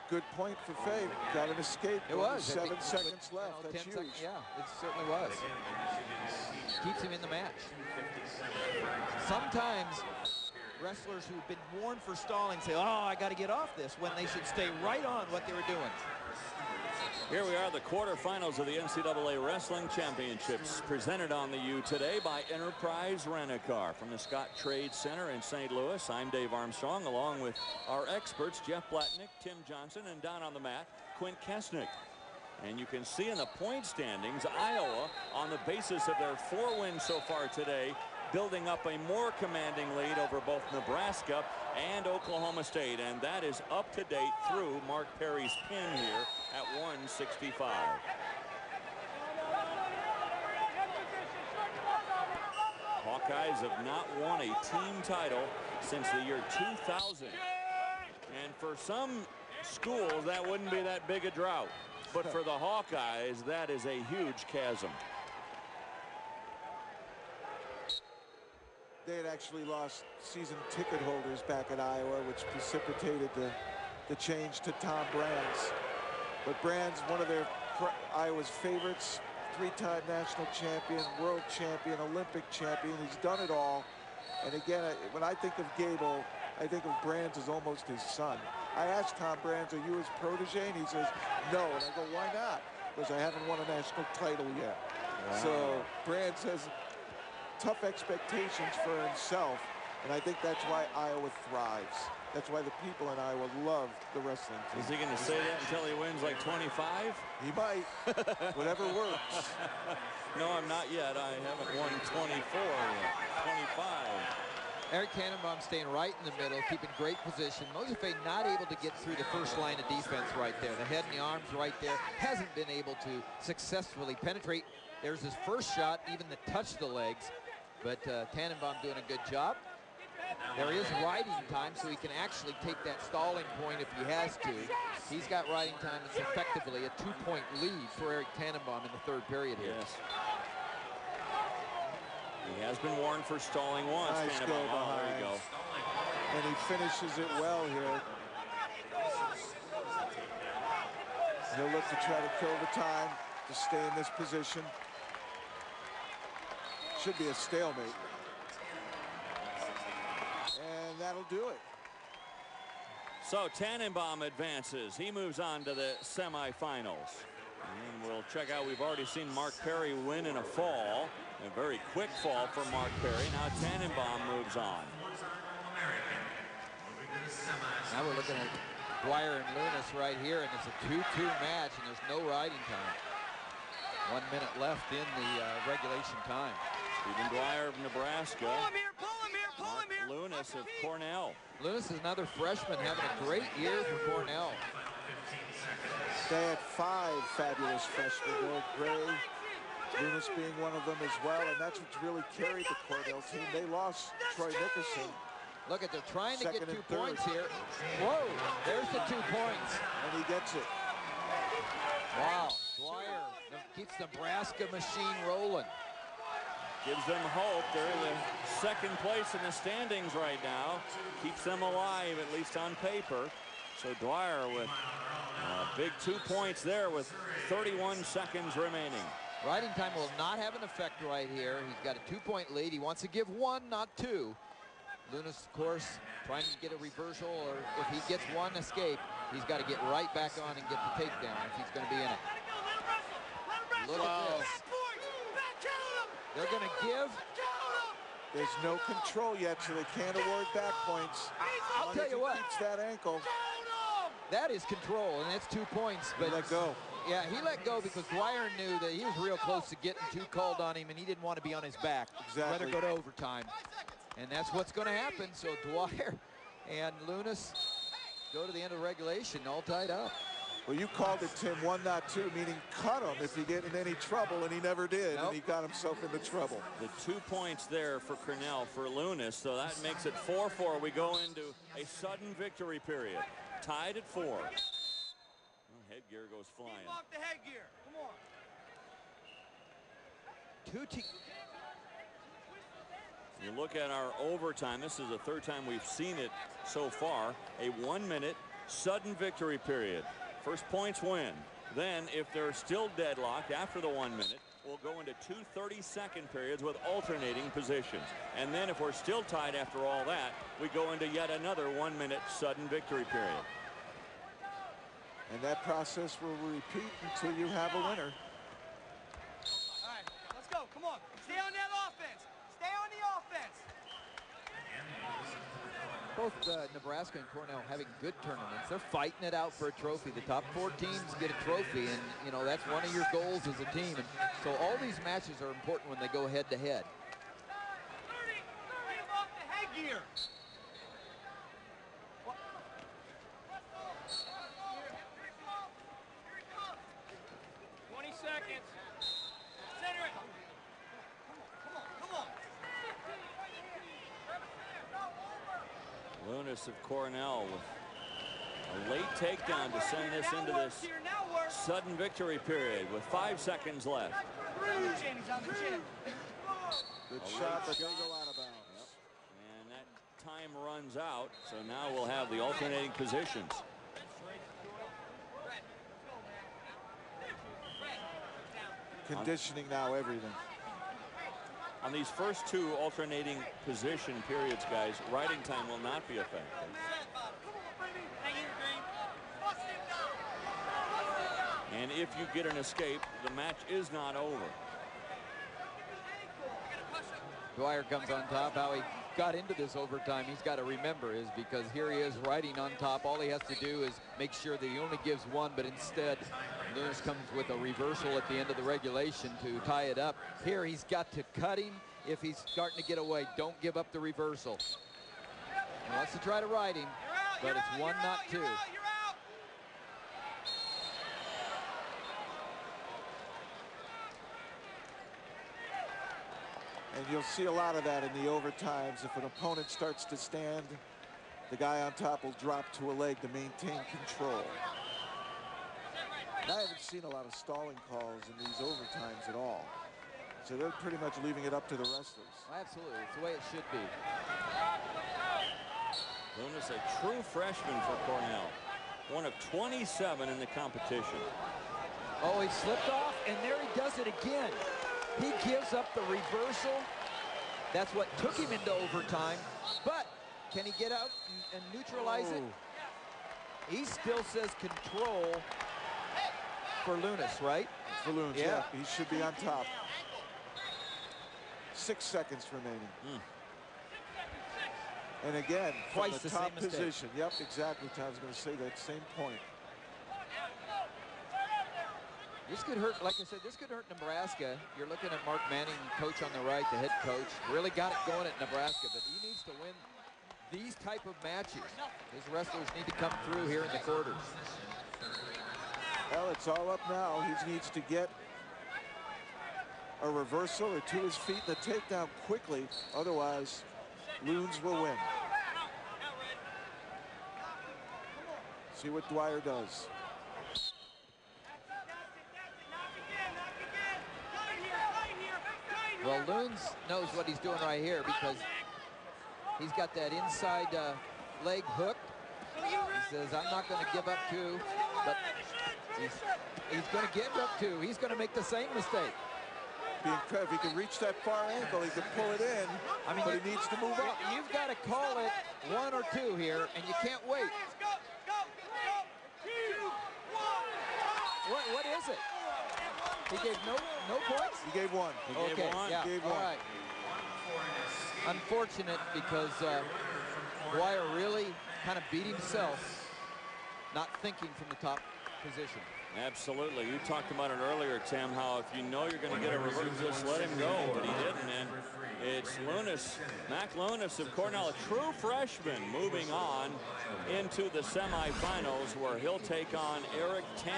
good point for Fay. Got an escape. It was 7 seconds left. That's 10 huge. seconds, yeah, it certainly was. Keeps him in the match. Sometimes wrestlers who've been warned for stalling say, oh, I got to get off this, when they should stay right on what they were doing. Here we are, the quarterfinals of the NCAA Wrestling Championships, presented on the U today by Enterprise Rent-A-Car. From the Scott Trade Center in St. Louis, I'm Dave Armstrong, along with our experts, Jeff Blatnick, Tim Johnson, and down on the mat, Quint Kesnick. And you can see in the point standings, Iowa, on the basis of their 4 wins so far today, building up a more commanding lead over both Nebraska and Oklahoma State. And that is up to date through Mark Perry's pin here at 165. Hawkeyes have not won a team title since the year 2000. And for some schools, that wouldn't be that big a drought. But for the Hawkeyes, that is a huge chasm. They had actually lost season ticket holders back at Iowa, which precipitated the change to Tom Brands. But Brands, one of Iowa's favorites, 3-time national champion, world champion, Olympic champion. He's done it all. And again, when I think of Gable, I think of Brands as almost his son. I asked Tom Brands, are you his protege? And he says, no. And I go, why not? Because I haven't won a national title yet. Wow. So Brands has tough expectations for himself, and I think that's why Iowa thrives. That's why the people in Iowa love the wrestling team. Is he going to say that until he wins like 25? He might. Whatever works. No, I'm not yet. I haven't won 24 yet. 25. Eric Tannenbaum staying right in the middle, keeping great position. Moza Fay not able to get through the first line of defense right there. The head and the arms right there. Hasn't been able to successfully penetrate. There's his first shot, even to touch the legs. But Tannenbaum doing a good job. There is riding time, so he can actually take that stalling point if he has to. He's got riding time. It's effectively a 2-point lead for Eric Tannenbaum in the 3rd period here. Yes. He has been warned for stalling once. Nice go behind. There you go. And he finishes it well here. He'll look to try to kill the time to stay in this position. Should be a stalemate. And that'll do it. So Tannenbaum advances. He moves on to the semifinals. And we'll check out, we've already seen Mark Perry win in a fall. A very quick fall for Mark Perry. Now Tannenbaum moves on. Now we're looking at Dwyer and Lunas right here, and it's a 2-2 match, and there's no riding time. 1 minute left in the regulation time. Stephen Dwyer of Nebraska. Pull him here, pull him here, pull him here. Lunas of Cornell. Lunas is another freshman having a great year for Cornell. They had 5 fabulous freshmen there. Gray, Lunas being one of them as well, and that's what's really carried the Cornell team. They lost Troy Nickerson. Look at, they're trying to get 2 third. points here. Whoa, there's the 2 points. And he gets it. Wow, Dwyer keeps the Nebraska machine rolling. Gives them hope. They're in the 2nd place in the standings right now. Keeps them alive, at least on paper. So Dwyer with a big 2 points there with 31 seconds remaining. Riding time will not have an effect right here. He's got a 2-point lead. He wants to give 1, not 2. Lunas, of course, trying to get a reversal, or if he gets 1 escape, he's got to get right back on and get the takedown if he's going to be in it. Look at this. They're going to give. There's no control yet, so they can't award back points. I'll tell you what. Keeps that ankle. That is control, and that's 2 points. But he let go. Yeah, he let go because Dwyer knew that he was real close to getting 2 called on him, and he didn't want to be on his back. Exactly. Rather go to overtime. And that's what's going to happen. So Dwyer and Lunas go to the end of regulation, all tied up. Well, you called it, Tim, 1, not 2, meaning cut him if he get in any trouble, and he never did. Nope. And he got himself into trouble. The 2 points there for Cornell for Lunas, so that makes it 4-4. We go into a sudden victory period. Tied at 4. Well, headgear goes flying. Lock the headgear. Come on. 2 teams. You look at our overtime. This is the 3rd time we've seen it so far. A 1 minute, sudden victory period. First points win. Then, if they're still deadlocked after the 1 minute, we'll go into 2 30-second periods with alternating positions. And then if we're still tied after all that, we go into yet another 1 minute sudden victory period. And that process will repeat until you have a winner. All right, let's go. Come on. Stay on that offense. Stay on the offense. Both Nebraska and Cornell having good tournaments. They're fighting it out for a trophy. The top 4 teams get a trophy, and you know that's one of your goals as a team. And so all these matches are important when they go head to head. Off the headgear. 20 seconds. Center it. Come on. Lunas of Cornell with a late takedown to send this into this sudden victory period with 5 seconds left. Good shot, but they go out of bounds. Yep. And that time runs out, so now we'll have the alternating positions. Conditioning now, everything. On these first 2 alternating position periods, guys, riding time will not be affected. And if you get an escape, the match is not over. Dwyer comes on top. How he got into this overtime, he's got to remember, is because here he is riding on top. All he has to do is make sure that he only gives 1, but instead Lunas comes with a reversal at the end of the regulation to tie it up. Here he's got to cut him if he's starting to get away. Don't give up the reversal. He wants to try to ride him, but it's 1, not 2. And you'll see a lot of that in the overtimes. If an opponent starts to stand, the guy on top will drop to a leg to maintain control. And I haven't seen a lot of stalling calls in these overtimes at all. So they're pretty much leaving it up to the wrestlers. Absolutely, it's the way it should be. Lunas, a true freshman for Cornell. One of 27 in the competition. Oh, he slipped off, and there he does it again. He gives up the reversal. That's what took him into overtime. But can he get out and neutralize it? He still says control for Lunas, right? For Lunas, yeah. He should be on top. 6 seconds remaining. And again, from Twice the the top same mistake. position. Yep, exactly. I was going to say that same point. This could hurt, like I said, this could hurt Nebraska. You're looking at Mark Manning, coach on the right, the head coach. Really got it going at Nebraska, but he needs to win these type of matches. His wrestlers need to come through here in the quarters. Well, it's all up now. He needs to get a reversal or to his feet, the takedown quickly. Otherwise, Loons will win. See what Dwyer does. Well, Loons knows what he's doing right here because he's got that inside leg hooked. He says, I'm not going to give up 2, but he's going to give up 2. He's going to make the same mistake. If he can reach that far ankle, he can pull it in. I mean, but he needs to move up. You've got to call it 1 or 2 here, and you can't wait. What is it? He gave no points? He gave 1. He gave 1. Yeah, gave all 1. right. Unfortunate because Dwyer really kind of beat himself, not thinking from the top position. Absolutely. You talked about it earlier, Tim, how if you know you're going to get a reversal, just let him go, but he didn't. And it's Lunas, Mac Lunas of Cornell, a true freshman, moving on into the semifinals where he'll take on Eric Tannenbaum.